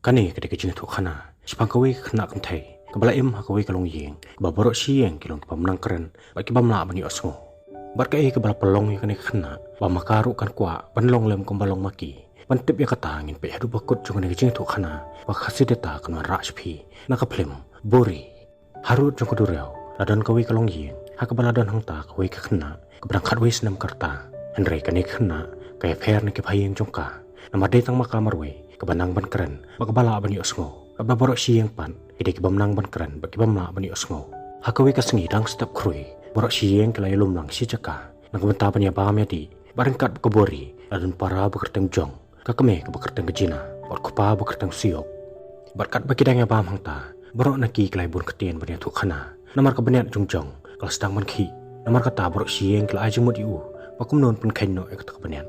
Kani ketika jing tu khana sepang kawi kena kentai kebala im hakawi kalong yeng baborok sieng kilong pamenang keren bagi bamla bani osngo bat kai kebala pelong yang kani kena ba makaru kan kwa banlong lem kombalong maki pantip ya kata ngin pe hadu bakut jong kani jing tu khana ba khasideta kan ra spi nakaplem bori harut jong kudurau ladan kawi kalong yeng hakabala dan hangta kawi kena keberangkat wis nam karta Henry kani kena kaya fair ni kepayeng jongka nama datang makamarwe kebanang ban keren bakabala bani osngo kabla borok siang pan ide kebamnang ban keren bagi bamla bani osngo hakawi kasengi dang step krui borok siang kelai lumlang si jaka nang benta bani abam yadi barengkat kebori ladan para bekerteng jong kakeme kebekerteng kejina bot kupa bekerteng siok berkat bagi dang abam hangta borok naki kelai bun ketien bani tu khana namar kebeniat jongjong kalau sedang man ki namar kata borok siang kelai jemut iu bakum non pun kaino ek kebeniat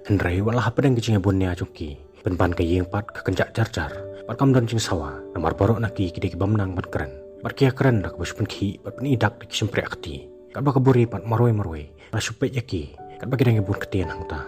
Henry walah pedang kejinga bunnya jongki penban ke yeng pat ke kencak jar-jar pat kam dan jing sawa namar borok naki kidi ke bamnang ban keren pat kia keren dak bus pen ki pat pen idak dik sempre akti kat ba keburi pat maroi la supet yaki kat ba kidang bun ketian hangta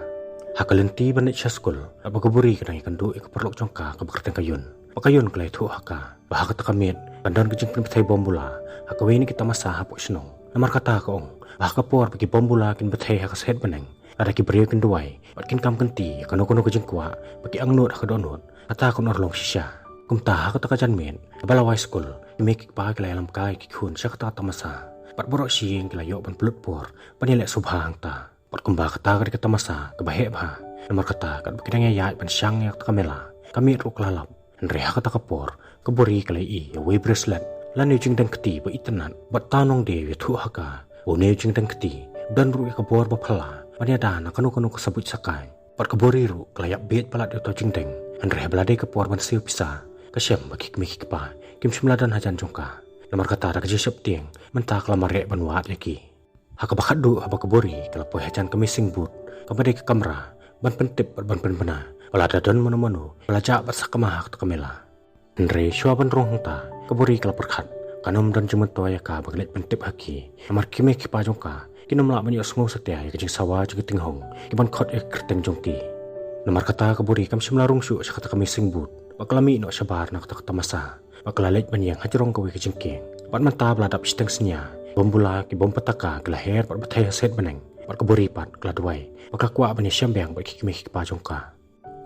hakalenti ban cha skul kat ba keburi kidang kandu ek perlok jongka ke bekerteng kayun pakayun kelai thu haka bah kata kamit pandan kejing pen thai bombula hakawe ni kita masa hapok sno namar kata ka ong bah kapor bagi bombula kin bethai haka set beneng ada kibrio kenduai patkin kam kenti kano kejeng kwa bagi angnut hakadonut kata kon orlong sisya kumta kata kajan men bala high school imik pa kelai lam kai kikun sakata tamasa pat borok sieng kelayo ban pelut por panilek subha hangta pat kumba kata ka tamasa kebahe ba nomor kata kat bagi ya ban syang yak kamela kami ruk lalap Henry kata kapor kebori kelai i we bracelet lan jing dan keti ba itenan bat tanong de thu haka one jing dan keti dan ru kabor ba phala Paniada na kanu kesebut sakai. Pat keboriru kelayak bet palat yoto jingdeng. Andre belade ke puar ban siu pisa. Kasyam bagi kemiki kepa. Kim simladan hajan jongka. Lamar kata ada kejisep tieng. Mentak lamar rek ban waat yaki. Haka bakat du haba kebori kelapoi hajan kemising but. Kembali ke kamera. Ban pentip ban penbena. Walada don menu-menu. Belajak bat sakamah hak kamela. Andre syua ban rong hangta. Kebori kelaperkat. Kanum dan jemut toya ka baglet pentip haki. Lamar kimi kipa jongka. Kinam lak banyak semua setia ya kejing sawa juga tinghong kiban kot kerteng jongki nomor kata keburi kam simlarung su kata kami singbut baklami no sabar nak kata masa baklalet banyang hajrong kawi kejing king pat manta beladap steng senya bombula ki bom petaka kelahir pat batai set beneng pat keburi pat keladwai bakakwa banyak syambang bagi kimi kipa jongka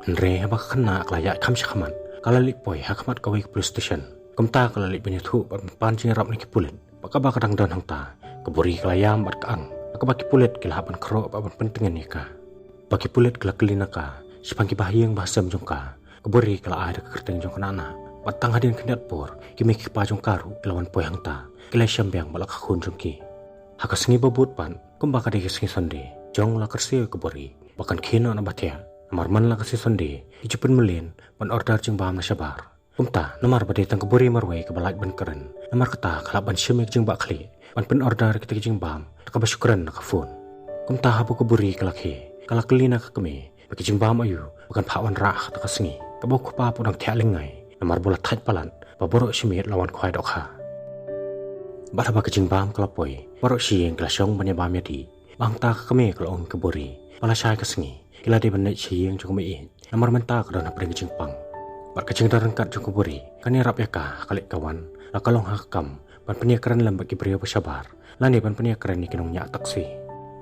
Andre bak kena kelayak kam syakaman kalalik poi hakamat kawi ke police station kumta kalalik banyak tu pat pancing rap niki pulen bakaba kadang dan hangta keburi kelayam bat kaang aka baki pulet kilahapan kero papan pentingan nika baki pulet kila kelinaka sepangki bahiyang bahasam jongka keburi kila ada kekerteng jongka nana batang hadin kendat por kimi kipa jongkaru kilawan poy hangta kila syambiang balak khun jongki haka sengi babut pan kumbaka deke sengi sonde jong la kersi keburi bakan kino na batia namar man la kersi sonde ijupin melin pan order jeng baham na syabar kumta namar badetang keburi marway kebalak ban keren namar kata kalaban syamik jeng bakli pan pen order kita jeng baham nakabasyukuran nakafon kumta hapo keburi kalaki kalakelina kakame bagi jeng baham ayu bukan pawan rah takasengi kabok kupa podang tialingai namar bola tait palan baborok simit lawan kuai dokha Bata ba kejing bam kelapoi, barok sieng kelasyong banya bam yadi. Bang ta kami kalau ong kebori, pala syai kesengi. Kila di benda sieng cukup mei, namar menta kedana pering kejing pang. Bar kejing darengkat cukup bori, kani rap yaka kalik kawan, lakalong hakam, ban peniakaran lembak kibrio bersabar, lani ban peniakaran ni kenong nyak taksi.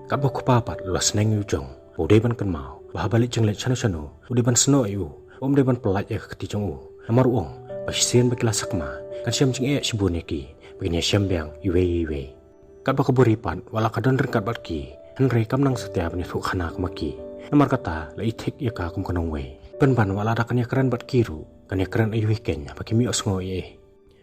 Kat bok papat luas neng yujong, udai ban kenmau, bah balik jenglet sanu-sanu, udai ban seno ayu, dai ban pelat ya ketijong namar uong, basisen bakilah sakma, kan siam jeng sibun yaki. Begini syambiang iwe. Kat baka buripan wala kadon rengkat batki. Henry kam nang setia penyusuk khana kemaki. Namar kata la itik ya ka kum kanong we. Penban wala ada kanya keren batkiru. Kanya keren ayu weekend bagi mi osngo ye.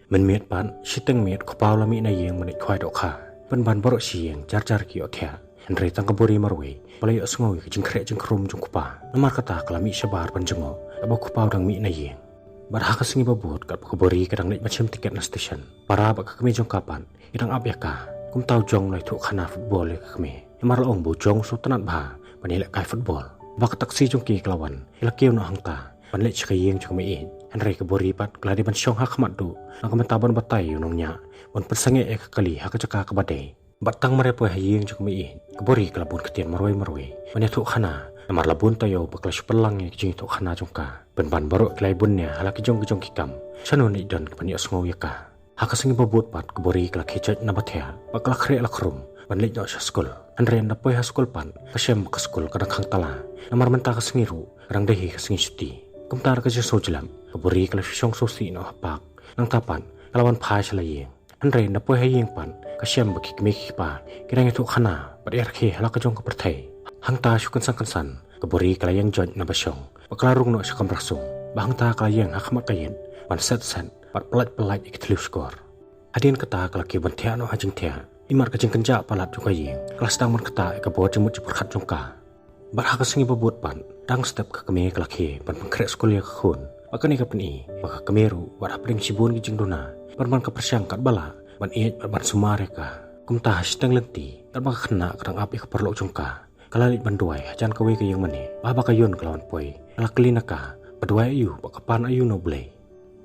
Men miet pan siteng miet kopau lami na yeng menik kwai dokha. Penban borok sieng jar ki othia. Henry tang kaburi marwe. Palay osngo jeng krek jeng krum jeng kupa. Namar kata kalami sabar panjengo. Abo kopau dang mi na yeng. Barha kasengi babut kat kabori kadang naik macam tiket na station. Para bak kami jong kapan, idang ab yaka. Kum tau jong lai tuk khana football ya kami. Imar laong bu jong su tenat bah, panilek kai football. Bak taksi jong ki kelawan, ilakiw no hangta. Panilek cikayeng jong mei. Henry kabori pat keladi ban syong hakamat du. Nang kamentaban batay yunongnya. Ban persange kali hakacaka kabadai. Batang marepo hayeng jong mei. Kabori kelabun ketian marwe. Banyak tuk khana. Namar labun tayo bakla syupelang ya jing tuk khana jongka. ban borok kelai bunnya hala kijong kikam sanon idon kepani osngo yaka haka singi babut pat kebori kala kecet nabathya bakala khre la khrum ban lej no skul andre na poi ha skul pan kasem ka skul kadang khang tala namar menta ka singi ru rang dehi ka singi suti kumtar ka jeso jelam kebori kala shong sosi no hapak nang tapan kalawan phai shalai andre na poi ha yeng pan kasem baki kmeki pa kirang itu khana bar khe hala ka jong ka perthai hangta shukan sang kebori kala yang joj na basyong bakala rung no sakam rasung bahangta kala yang hakmat kayen ban set pat pelat ikitliu skor adin kata kala ki ban thia no hajing thia imar ka jing kenja palat juga yeng kala sedang man kata ka bo jemut jepurkhat jongka bar haka singi babut pan dang step ka keme kala ki ban pengkrek skul ya khun bakani ka peni baka kemeru bar apring sibun ki jing dona ban ka persyang kat bala ban iet ban sumare ka kumta hashtang lenti tar baka khna kadang api ka perlo jongka kala lit banduai hajan kawe ke yang mani baba kayun kelawan poi kala kelinaka paduai ayu bakapan ayu no blei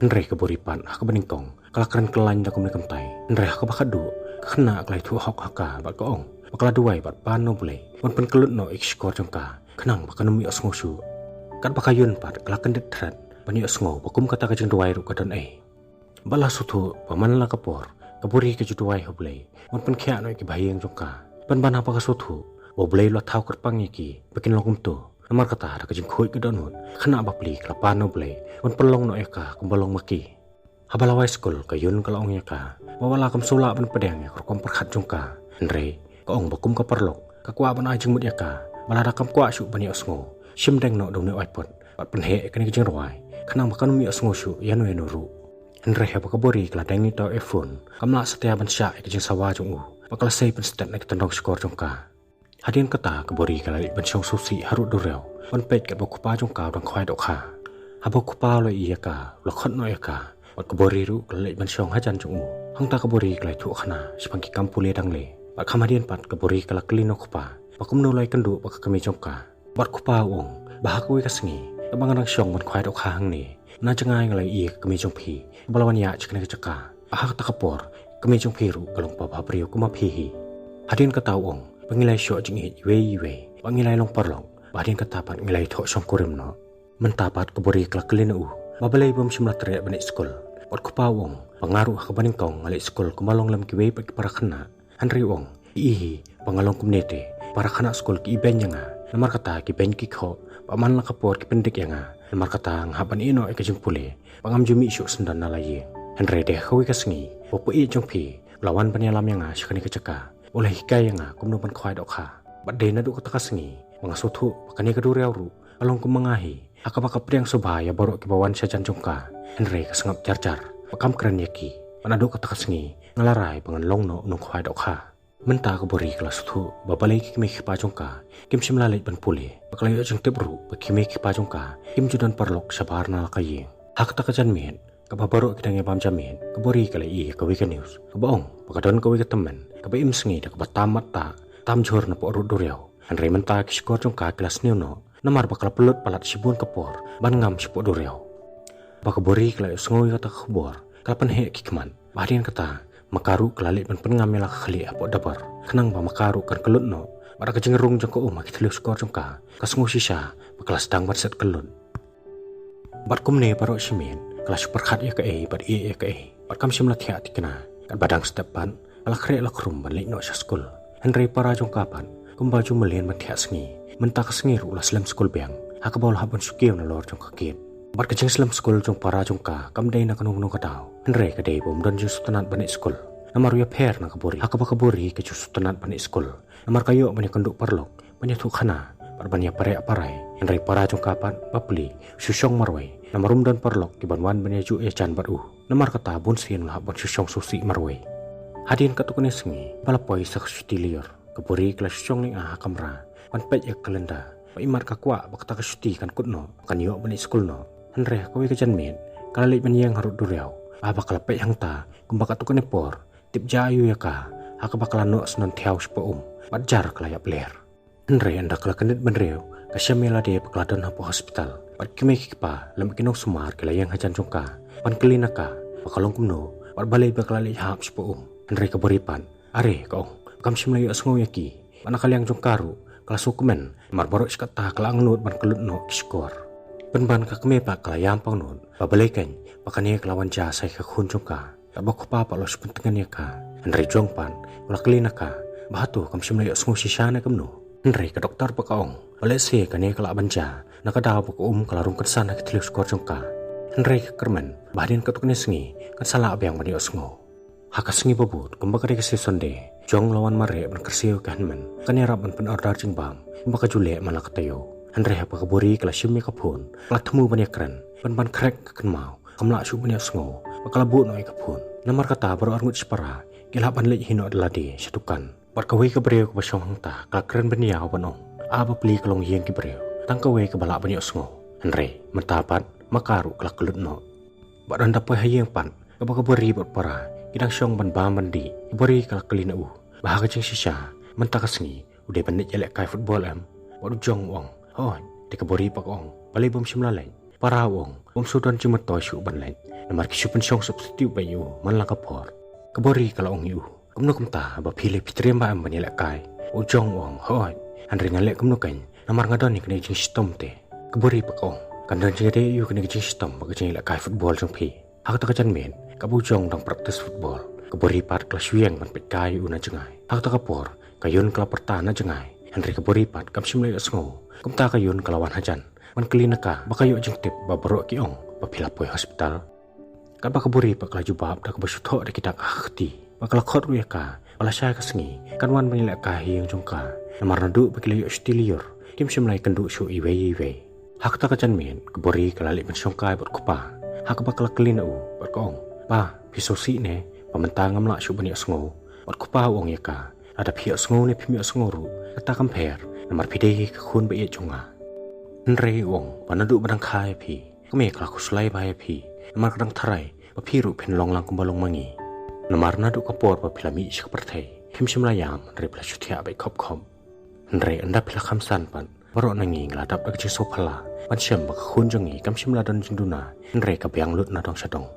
nre ke boripan hak beningkong kala keren kelain da kumne kamtai nre hak bakadu khna klai thu hok haka bak ong bakala duai bat pan no blei pon pen kelut no ik skor jongka khnang bakanumi osngosu kat bakayun pat kala kendet thrat pani osngo bakum kata ka jeng duai ru kadon bala suthu paman la kapor kaburi ke juduai hoblei pon pen khya no ki bayeng jongka pan ban apa ka suthu boblei lo thau kerpang iki bikin longum tu namar kata ada kejing khoi ke donut khana bapli klapan no blei on pelong no eka kumbalong maki habalawai skul kayun kala ong eka bawala kam sula ban pedang ya kom perkhat jongka andre ka ong bakum ka perlok ka kwa ban ajeng mut eka balada kam kwa shu bani osngo sim deng no dong ne oi pot pat pen he kani kejing roi khanang bakan mi osngo shu yanu enu ru andre ha bakabori kala deng ni to efun kamla setia ban sya kejing sawa jong u bakal sei pen stat nek tendong skor jongka hadin kata kebori kala bensyong susi harut dureu on pet kat bokupa jong kau dang khwai dok kha habokupa lo iya ka lo khot no eka wat kebori ru kala bensyong hajan jong u hangta kebori kala thu khana sipangki kampule dang le bat khamadian pat kebori kala klino kupa bakum no lai kendu bak kami jong ka bat kupa wong bahakui kasngi tabang rang syong ban khwai dok kha hang ni na jangai ngalai iya kami jong phi balawan ya chikne chaka bahak takapor kami jong phi ru kalong pa bhabriu kuma phi hi hadin kata wong pangilai syok jing hit iwe pangilai long parlong badin katapat ngilai thok song kurim no mentapat kebori kelak kelina babalai bom simla tere banik skul pot kupawong pangaruh ke baning kong ngalik skul kumalong lam kiwe pak para khana hanri wong ihi pangalong kumnete para khana skul ki iben nga namar kata ki ben ki kho paman la kapor ki pendik nga namar kata ngaban ino e kajung pule pangam jumi syuk sendan nalaye hanri deh khawi kasngi popo i jong phi lawan panyalam nga syakani kecaka oleh hikai yang kumno pan khwai dok kha badde na du kata kasngi mga suthu pakani kaduriaw ru along kumangahi akabaka priang subaya borok ki bawan sajan jongka henry kasangap jar pakam kran yaki panadu kata kasngi ngalarai pangan longno nong khwai dok kha menta ka bori kala suthu babalai ki me khipa jongka kim simla leit ban pule paklai jong tebru pakime khipa jongka kim judan parlok sabarna kayi hak ta kajan men kababaro kita ngebam jamin kabori kala i ka weekend news kabaong pakadon ka weekend temen kaba im sengi da kaba tamat ta tam jor na po ruduriaw andre menta ki skor jong ka kelas no namar bakal pelut palat sibun kapor ban ngam sipo duriaw bakabori kala sngoi kata khbor kapan he kikman badin kata makaru kalalit ban pengam mela khali apo dabar kenang ba makaru kan kelut no bara kejengerung jong ko mak tlu skor jong ka kasngu sisa baklas dang bat set kelut bat kumne paro simen kelas perkhat ya ke bat e ya ke bat kam simla thia tikna kan badang stepan ala khre la khrum ban le no sa skul henry para jong kapan kumbaju melen ban thia sngi mentak sngi ru la slam skul bang hakabol habon sukiu na lor jong kakit bat kejeng slam skul jong para jong ka kam dei na kanung nong kataw henry ka dei bom don jus tanat ban skul namar ya pher na kabori hakabakabori ke jus tanat ban skul namar kayo ban kanduk parlok ban thu khana ban ya pare parai henry para jong kapan bapli susyong marwai namarum don parlok ki banwan ban ya ju e chan bat namar kata bun sin la ban susyong susi marwai hadin katukune sengi palapoi sak stilior kabori kelas syong ning kamra pan pet ya kalenda imar ka kwa bakta ka syuti kan kutno kan yo bani skul no henre kawi ka janmen kala ban yang harut duriaw aba kala pet hang ta kumbaka tukune por tip jayu ya ka hakabakala no snon thiaw spo badjar kala ya bler henre anda kala kanit banreu ka syamela de pakladon hapo hospital pat kime kipa lam kinong sumar kala yang hajan jongka pan kelinaka bakalong kumno pat balai bakala li hap spo Henry kaboripan are kaong kam simlayo asngo yaki mana kaliang jong karu kelas hukumen mar borok skata kelang nut ban kelut no skor Penban ka kami pa kalayam pang nun, babalikan, pakanya kelawan jasa ka kunjung ka, tabak ko pa los pentingan ya ka, Henry jong pan, wala kalina ka, bahatu kam simlayo sungu sisana kam no. Henry ka doktor pa kaong, balik siya kanya kalaban ja, nakadaw pa ka kalarong kansana kitiliw skor jong ka. Henry ka kerman, bahadin katuk ni sengi, kan salah abang mani osngo. Haka sengi babut, kumbaga di kasi sonde, jong lawan mare ban kersiyo ka hanman, kanya raban pen ordar jing bam, kumbaga jule malakatayo. Henry apa kaburi kala shimmi kapun, kala temu banyak keren, ban krek kakan mau, kamla syuk banyak osngo, bakal bu noi kapun. Namar kata baru arngut separa, gilapan lej hino adeladi syatukan. Bat kawai ke beriau ke basyong hangta, kala keren beniau banong, aba peli kalong hiang ke beriau, tang kawai ke balak banyak osngo. Henry mentapat, makaru kala kelut no. Bat anda pa hiang pan, kabaka beri berpara, kidang syong ban bam bandi, beri kala kelina bahaga jeng sisa, mentaka sengi, udah bandit jelek kai football bat ujong wong. Oh, di kabori pak ong, balai bom simlaleng, para ong, bom sudan cuma toy ban lain, namar kisyu pensyong substitute bayu, man lang kapor. Kabori kala ong yu, kumno kumta, ba pilih pitrim ba am banilek kai, ujong ong, hoi, Henry ngalek kumno kain, namar ngadon ni kena jeng sistem te. Kabori pak ong, kandan jeng de yu kena jeng sistem, baga jeng ilek kai football jeng pi. Hak tak kajan men, kabujong dang praktis football, kabori pat kelas wieng ban pit kai una jengai. Hak tak kapor, kayun kala pertana jengai. Henry kabori pat kam simlay asngo. Kumta kayun kalawan hajan, man kelina ka, baka yuk jeng tip babarok kiong, bapilapoy hospital. Kat baka buri pa kala jubab, dak basyutok dak kitak akhti, baka lakot ruya ka, bala syay kasengi, kanwan manilak ka hiyang jong ka, namar nadu baki layuk stiliyor, kim simlay kenduk syu iway. Hak tak kajan men, kaburi kalalik mensyong kai bat kupa, hak baka kelina bat kaong, pa, pisosi ne, pamentang ngamlak syu bani asngo, bat kupa uong ya ka, ada pihak asngo ne pimi asngo ru, kata kamper, namar pidei ke khun ba ye jonga. Henry wong panadu badang khai pi, kami kala kuslai ba pi, namar kadang tarai, ba piru pen long lang kumbalong mangi. Namar nadu kapor ba pilami isik pertai, him simlayam Henry pila syutia ba kop. Henry anda pila kamsan pan, baru nangi ngeladap dak jeng sopala, pan syam ba khun jongi kam simladon jenduna, Henry ka biang lut nadong sadong.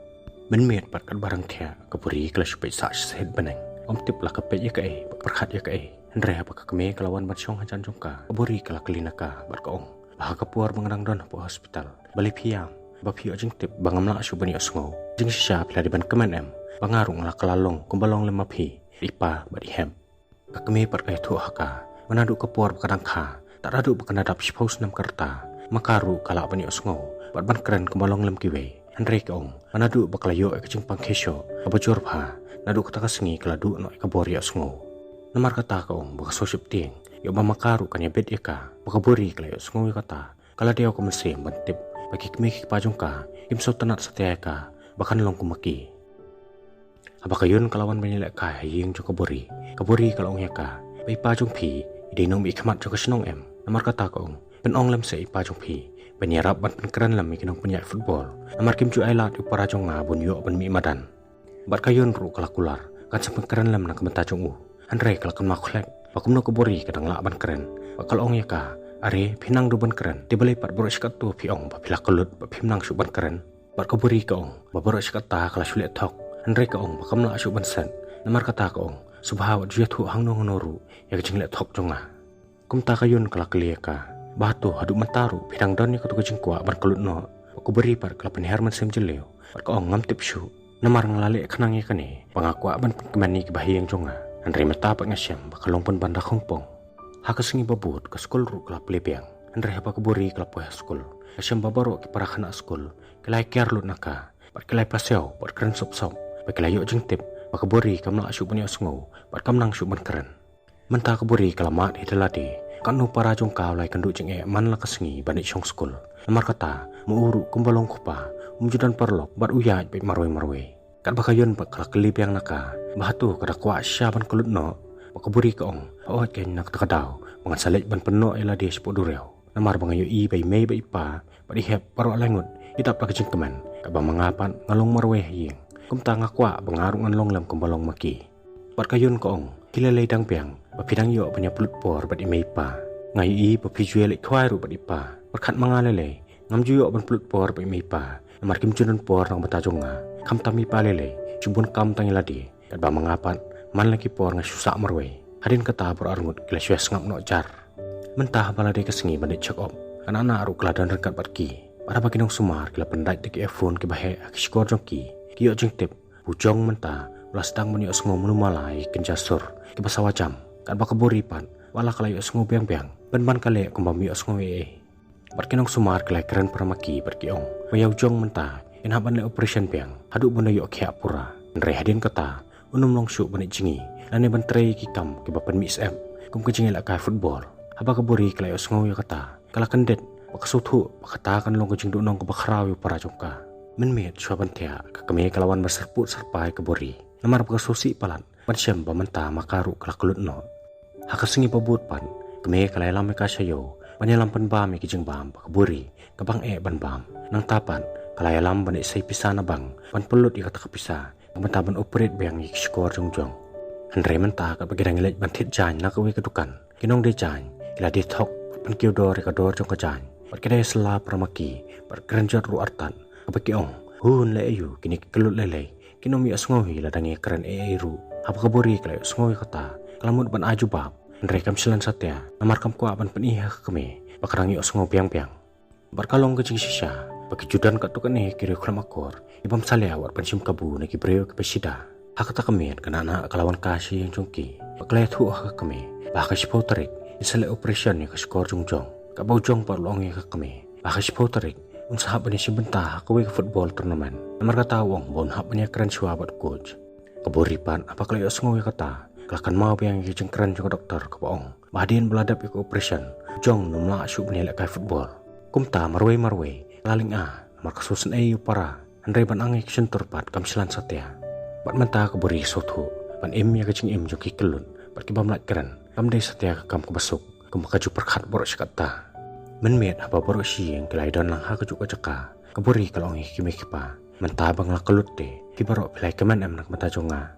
Benmiet pat kat barang tia, kaburi kala syupai sa sehed beneng, om tip lah kapet ya ka perkhat ya ka Henry apa kami kelawan bat syong hajan jongka, kaburi kala kelina ka bat kaong. Bahaga puar mengenang don po hospital, bali piam, bapi jeng tip bangamla syubani asngo, jeng sisa pila di ban kemen bangarung la kelalong kumbalong lema pi, ipa badi hem. Kami pat kai tu haka, manadu ke puar kadang ka, tak radu bekanadap sipos nam kerta, makaru kala bani asngo, bat ban keren kumbalong lem kiwe. Henry kaong, manadu bakalayo kecing pangkesyo, abajur pa, nadu kata kasengi keladu no ikabori asngo. Namar kata kaong baka sosip ting, yo makaru kanya bet ika, baka buri kala yo sungoy kata, kala dia ko mesim bantip, bagi kemiki pajong ka, imso tenat setiaya ka, bahkan long kumaki. Abaka yun kalawan banilek ka, hiying jong kaburi kala ong yaka, bay pajong pi, iday nong ikamat jong kasinong namar kata kaong, penong lem sa ipajong pi, banyarap ban penkeren lem ikinong penyak football, namar kim ju ailat iparajong nga bunyo ban mi madan. Bat kayun ru kalakular, kan sa penkeren lem na kementajong Henry kalakan makulek, bakumno kaburi kadang lakban keren, bakal ong yaka, are pinang duban keren, tibali pat borok sikat tu piong, bapila kelut, bapimnang syuban keren, bat kaburi kaong, baborok sikat ta kala syulet tok, Henry kaong bakamla syuban sen, namar kata kaong, subhawat juyat hu hang nong noru, ya kecing let tok jonga. Kumta kayun kala kelia ka, batu haduk mentaru, pidang don ya katu kecing kuak ban kelut no, bakuburi pat kala penherman sem jeleo, bat kaong ngam tip syu, namar ngalalik kenang ya kane, pangakuak ban kemani kebahiyang jonga. Henry matapak ngasyam bakalong pun banda kongpong. Haka sengi babut ke skul ru kelap lebiang. Henry hapa keburi kelap poya skul. Ngasyam babaro ki para kana skul. Kelai kiarlut naka. Bat kelai paseo, bat keren sop-sop. Bat kelai yuk jeng tip. Bat keburi kamla asyuk bani asngo. Bat kamnang syuk ban keren. Mentah keburi kelamat hideladi. Kanu para jong kau lai kenduk jeng man la kesengi bandit syong skul. Namar kata, muuru kumbalong kupa. Umjudan perlok, bat uyaj baik marwe-marwe. Kat bakayun pak kala kelip yang naka, bahatu kada kuat syaban kelut no, bakaburi kaong, oh ken nak takadaw, mangan salej ban penuh ela dia sepuk dureo, namar bangayo i bay mei bay pa, badi hep paro lengut, itap la kecing kemen, kabang mangapan ngalong marweh ying, kumta ngakwa bangarung ngalong lam kumbalong maki. Bat kayun kaong, kilalay dang piang, bapidang yo banyak pelut por badi mei pa, ngayo i bapijuel ikwai ru badi pa, berkat mangalele, ngam juyo ban pelut por badi mei pa, namar kim junan por nang batajonga. Kam tami palele, cubun kam tangi ladi, kat ba mangapan, man lagi por nga susak marwe. Hadin kata berarngut kila syuas ngap no jar. Mentah balade kesengi bandit cek op, anak-anak aru keladan rekat batki. Pada baginong sumar kila pendat de iPhone ke bahe ak skor jongki kiyo jeng tip bujong menta ulas dang meni osngo menumalai kenjasur ke basawajam kan bakaburipan wala kalayo osngo biang-biang ban kale kumbami osngo Barkinong sumar kila keren peramaki berkiong mayau jong menta inhaban le operation biang haduk benda yo kya pura nre hadin kata unum longshu bani jingi lane bantrei kikam ke bapan mi SM kum kejingi la kai football haba kaburi kila osngo yo kata kala kendet bakasutu bakatakan long kejing nong ke bakrawi para jongka menmet swabantia kekeme kalawan berserput serpai kebori namar bakasusi palan mansem bamenta makaru kala kelutno hakasengi pabut pan keme kala lam ka sayo panyalam pan bam kejing bam bakaburi kabang ban bam nang tapan kala lam bani sai pisana bang pan pelut ikata kapisa bamenta ban operate bang ik skor jongjong andre menta ka bagirang lej bantit jan na kawe kedukan kinong de jan ila de thok pan kiodor ka dor jong ka jan Perkara sela peramaki, perkeranjat ru artan, apa kiong, hun le ayu, kini kelut lele, kini mi asngohi ladangi keren ru, apa kaburi kalau asngohi kata, kalamut ban aju bab, rekam silan satya, namar kam kuat ban penihah keme, bakarangi asngo piang-piang. Berkalong kecing sisa, bagi judan katukan kiri kulam akor, ibam salia war pensium kabu neki breu ke pesida. Hakata kemet kena anak kalawan kasih yang jongki, bakalai tu keme, bahkan sipo tarik, isale operation ni ke skor jongjong. Kabau jong parlong ya kami. Bakas poterik, unsahab bani si bentah kawe ke football turnamen. Namar kata wong bon hab bani keren suabat coach. Kaburipan apa kali osngo ya kata. Kelakan mau yang kijeng keren juga dokter kebaong. Bahadian beladap ke operation. Jong numla asyuk bani lek kai football. Kumta marwe laling namar kasusun para. Andre ban angi kisentur pat kamsilan satya. Pat mentah kaburi sotu. Ban ya kecing joki kelun. Pat kibam lek keren. Kamde satya kam kebasuk. Kumakaju perkat borok sekata. Menmet apa borok si yang kelai dan langha kejuk keceka. Keburi kalau ngi kimi kipa. Mentabang lah kelut de. Kibarok pilai kemen nak mata jonga.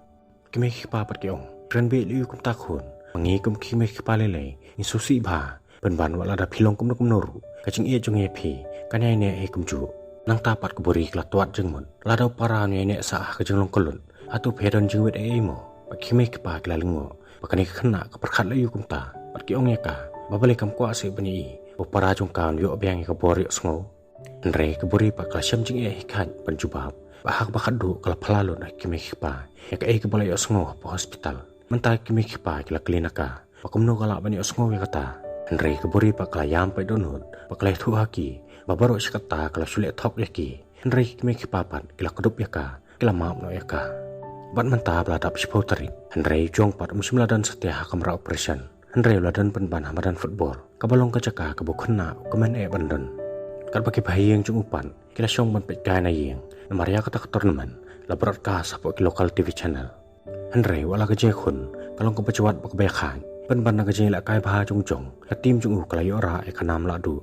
Kimi kipa perkiong. Keren be liu kum takun. Mengi kum kimi kipa lele. Insusi ba. Ban wala ada pilong kum noru. Kacing ia jong pi. Kanya ini kum ju. Nang tapat keburi kelatuat jengmun. Ladau para ini sah kejenglong kelun. Atau pedon jengwit mo. Kimi kipa kelalingo. Bakani kena keperkat liu kum ta. Perkiong ya ka, babalik kam kuasa bani, bopara jong kawan yo biang ka bori osngo. Andre keburi pa kala syam jing ikan penjubab, bahak bakadu kala palalo na kimikpa, ya ka kebalai osngo po hospital. Mentah kimikpa kala klinaka, pakumno kala bani osngo ya kata. Andre keburi pa kala yampai donut, pakala tu haki, babaro sikata kala sulit thok yaki. Andre kimikpa pan kala kedup ya ka, kala maap no ya ka. Bat mentah beladap sipotari, Andre jong pat musim ladan setia kamera operation. Andre ladan penban hamadan football. Kabalong kacaka kabukena kemen bandon. Kat bagi bayi yang cungupan, kila syong ban pekkai na yang. Namaria kata ke tournament, la broadcast apa ke local TV channel. Andre wala kejekun, kalong kepecuat bakbekan. Penban na kejeng la kai baha jongjong. Katim jungu kalayo ora ekanam ladu.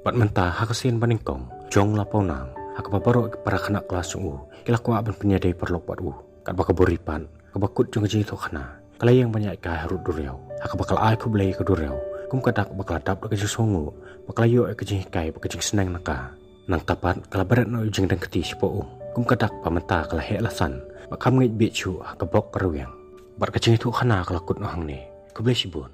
Bat mentah hakasin paningkong, jong laponang. Hakapaparo para kanak kelas jungu. Kila kuat ban penyadai perlok padu. Kat bakaburipan, kabakut jong kejeng itu kana. Kalai yang banyak kai harut duriau. Haka bakal ai ku belai ke duriau. Kum kadak bakal dap ke songu. Bakal ayo ke jing kai bakal jing senang naka. Nang tapat kala berat no jing dan keti sipo Kum kadak pamenta kala he alasan. Bakam ngit bichu haka bok keruyang. Bar ke jing itu khana kala kut no hang ne. Ku belai sibun.